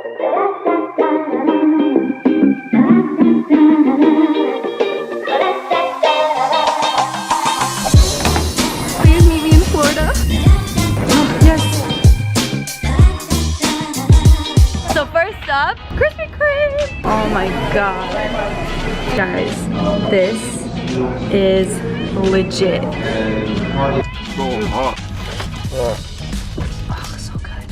Please meet me in Florida. Oh, yes. So first up, Krispy Kreme. Oh my god. Guys, this is legit. Oh, so good.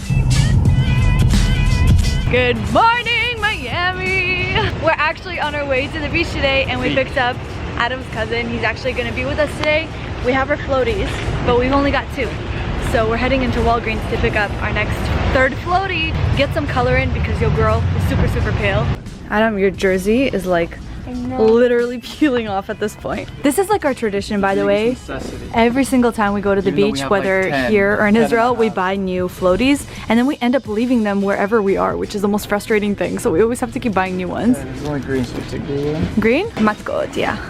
Good morning, Miami. We're actually on our way to the beach today and we picked up Adam's cousin. He's actually gonna be with us today. We have our floaties, but we've only got 2. So we're heading into Walgreens to pick up our next 3rd floaty. Get some color in because your girl is super, super pale. Adam, your jersey is like literally peeling off at this point. This is like our tradition, by the way. Every single time we go to the beach, whether like here or in Israel, we buy new floaties and then we end up leaving them wherever we are, which is the most frustrating thing. So we always have to keep buying new ones. Yeah, there's only green, so take green. Green? Matkot, yeah.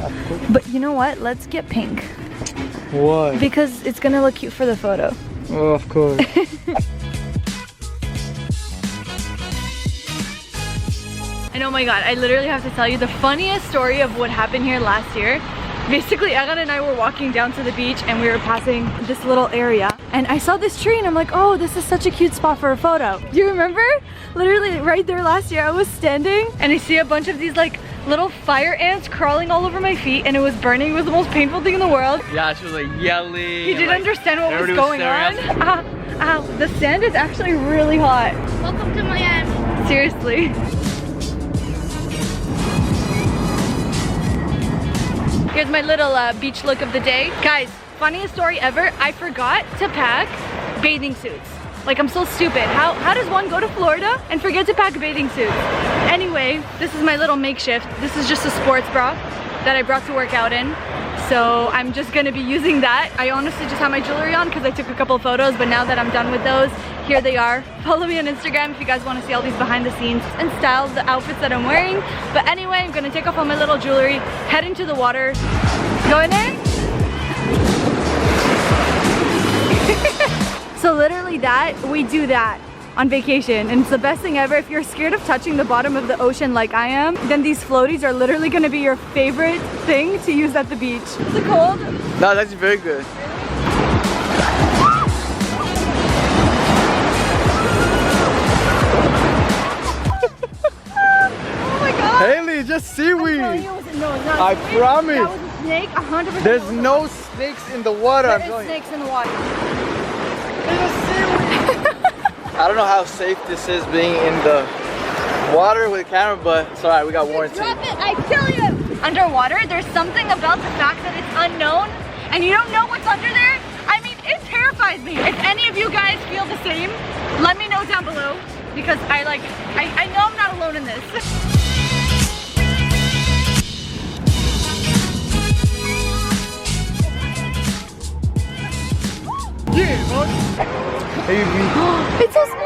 But you know what? Let's get pink. Why? Because it's gonna look cute for the photo. Oh, of course. And oh my god, I literally have to tell you the funniest story of what happened here last year. Basically, Egan and I were walking down to the beach and we were passing this little area and I saw this tree and I'm like, oh, this is such a cute spot for a photo. Do you remember? Literally right there last year I was standing and I see a bunch of these like little fire ants crawling all over my feet and it was burning. It was the most painful thing in the world. Yeah, she was like yelling. He didn't understand what was going on. Ow, the sand is actually really hot. Welcome to Miami. Seriously. Here's my little beach look of the day. Guys, funniest story ever. I forgot to pack bathing suits. Like, I'm so stupid. How does one go to Florida and forget to pack bathing suits? Anyway, this is my little makeshift. This is just a sports bra that I brought to work out in. So I'm just gonna be using that. I honestly just have my jewelry on because I took a couple of photos, but now that I'm done with those, here they are. Follow me on Instagram if you guys want to see all these behind the scenes and style of the outfits that I'm wearing. But anyway, I'm gonna take off all my little jewelry, head into the water. Going in? So literally we do that on vacation and it's the best thing ever. If you're scared of touching the bottom of the ocean like I am, then these floaties are literally gonna be your favorite thing to use at the beach. Is it cold? No, that's very good. Oh my god! Haley, just seaweed. No, it's not I seaweed. promise. That was a snake, 100%. There's no snakes in the water. There I'm is telling you. snakes in the water. I don't know how safe this is being in the water with a camera, but it's alright, we got warranty. Drop it, I kill you! Underwater, there's something about the fact that it's unknown and you don't know what's under there. I mean, it terrifies me. If any of you guys feel the same, let me know down below because I know I'm not alone in this. Yeah, bud. It's so small!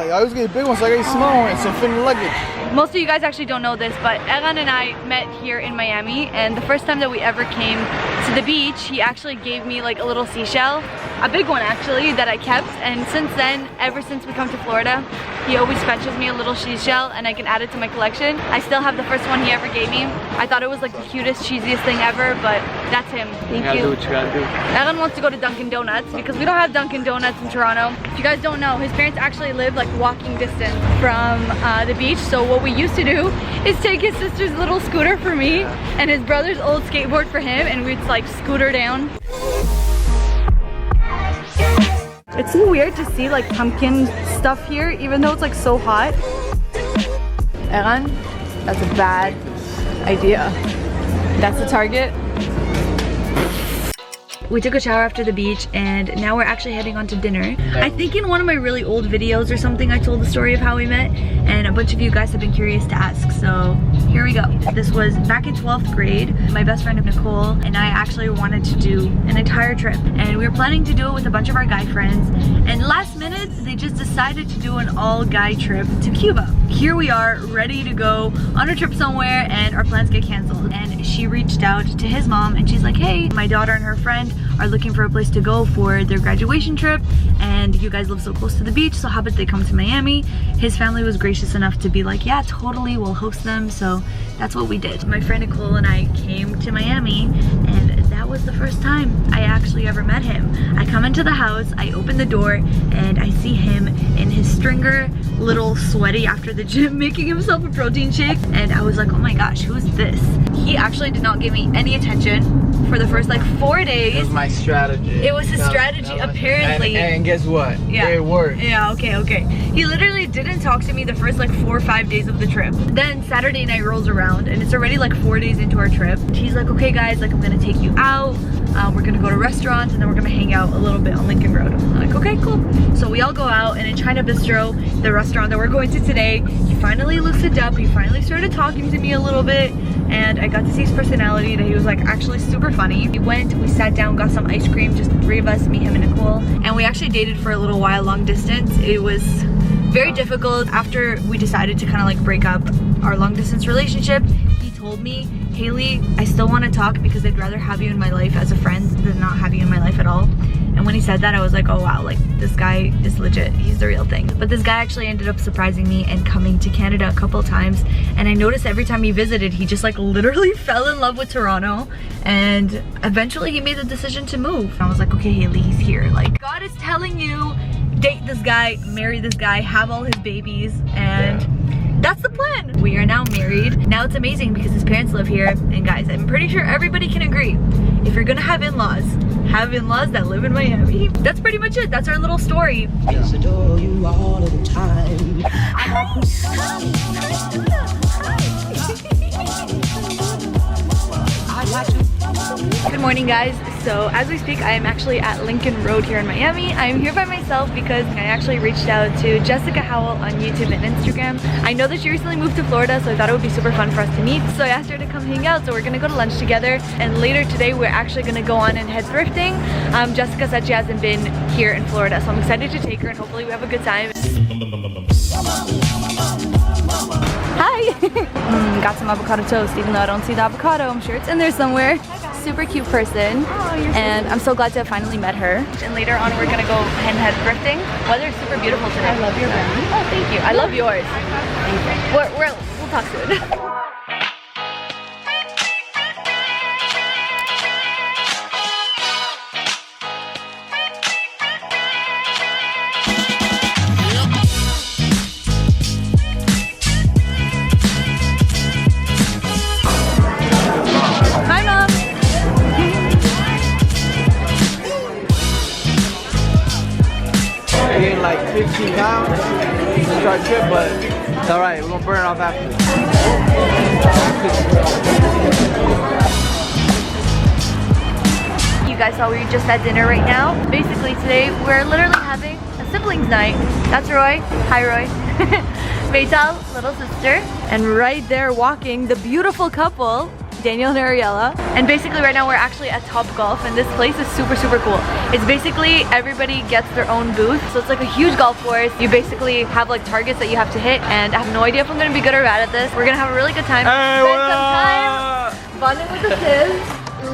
Yeah, I was getting big ones, so I got small ones, so fit in luggage. Most of you guys actually don't know this, but Egan and I met here in Miami, and the first time that we ever came to the beach, he actually gave me like a little seashell, a big one actually, that I kept, and since then, ever since we come to Florida, he always fetches me a little seashell and I can add it to my collection. I still have the first one he ever gave me. I thought it was like the cutest, cheesiest thing ever, but that's him. Thank you. Do what you gotta do. Egan wants to go to Dunkin' Donuts because we don't have Dunkin' Donuts in Toronto. If you guys don't know, his parents actually live like walking distance from the beach, so what we used to do is take his sister's little scooter for me and his brother's old skateboard for him, and we'd like scooter down. It's so weird to see like pumpkin stuff here, even though it's like so hot. Egan, that's a bad idea. That's the target. We took a shower after the beach and now we're actually heading on to dinner. I think in one of my really old videos or something I told the story of how we met, and a bunch of you guys have been curious to ask, so here we go. This was back in 12th grade. My best friend Nicole and I actually wanted to do an entire trip, and we were planning to do it with a bunch of our guy friends, and last minute they just decided to do an all-guy trip to Cuba. Here we are, ready to go on a trip somewhere, and our plans get canceled. And she reached out to his mom and she's like, hey, my daughter and her friend are looking for a place to go for their graduation trip, and you guys live so close to the beach, so how about they come to Miami? His family was gracious enough to be like, yeah, totally, we'll host them. So that's what we did. My friend Nicole and I came to Miami, and that was the first time I actually ever met him. I come into the house, I open the door, and I see him in his stringer, little sweaty after the gym, making himself a protein shake, and I was like, oh my gosh, who's this? He actually did not give me any attention for the first like 4 days. It was my strategy. It was his strategy, apparently. And guess what? Yeah. It worked. Yeah, okay. He literally didn't talk to me the first like 4 or 5 days of the trip. Then Saturday night rolls around and it's already like 4 days into our trip. He's like, okay guys, like I'm gonna take you out. We're gonna go to restaurants and then we're gonna hang out a little bit on Lincoln Road. I'm like, okay, cool. So we all go out, and in China Bistro, the restaurant that we're going to today, he finally loosened up. He finally started talking to me a little bit, and I got to see his personality, that he was like actually super funny. We went, we sat down, got some ice cream, just the 3 of us, me, him, and Nicole. And we actually dated for a little while, long distance. It was very difficult. After we decided to kind of like break up our long distance relationship, he told me, Haley, I still want to talk because I'd rather have you in my life as a friend than not have you in my life at all. And when he said that, I was like, oh wow, like this guy is legit, he's the real thing. But this guy actually ended up surprising me and coming to Canada a couple of times, and I noticed every time he visited, he just like literally fell in love with Toronto, and eventually he made the decision to move. And I was like, okay Haley, he's here. Like, God is telling you, date this guy, marry this guy, have all his babies, and that's the plan. We are now married. Now it's amazing because his parents live here, and guys, I'm pretty sure everybody can agree, if you're gonna have in-laws, have in-laws that live in Miami. That's pretty much it. That's our little story. Yes, adore you all of the time. Good morning guys. So as we speak, I am actually at Lincoln Road here in Miami. I am here by myself because I actually reached out to Jessica Howell on YouTube and Instagram. I know that she recently moved to Florida, so I thought it would be super fun for us to meet. So I asked her to come hang out, so we're gonna go to lunch together. And later today, we're actually gonna go on and head thrifting. Jessica said she hasn't been here in Florida, so I'm excited to take her and hopefully we have a good time. Hi! Got some avocado toast, even though I don't see the avocado. I'm sure it's in there somewhere. Super cute person, and I'm so glad to have finally met her. And later on we're gonna go and head thrifting. Weather is super beautiful today. I love your brand. Oh, thank you. I love yours. We'll talk soon. Gained like 15 pounds since our trip, but it's alright, we're gonna burn it off after. You guys saw we were just at dinner right now. Basically today we're literally having a siblings night. That's Roy. Hi Roy. Maytal, little sister. And right there walking, the beautiful couple, Daniel and Ariella. And basically right now we're actually at Top Golf, and this place is super cool. It's basically everybody gets their own booth, so it's like a huge golf course. You basically have like targets that you have to hit, and I have no idea if I'm gonna be good or bad at this. We're gonna have a really good time. Hey, spend some time bonding with the sis.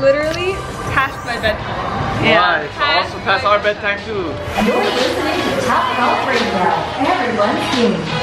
Literally past my bedtime. Yeah, it's also past our bedtime too. You're listening to Top Golf Radio. Everyone's game.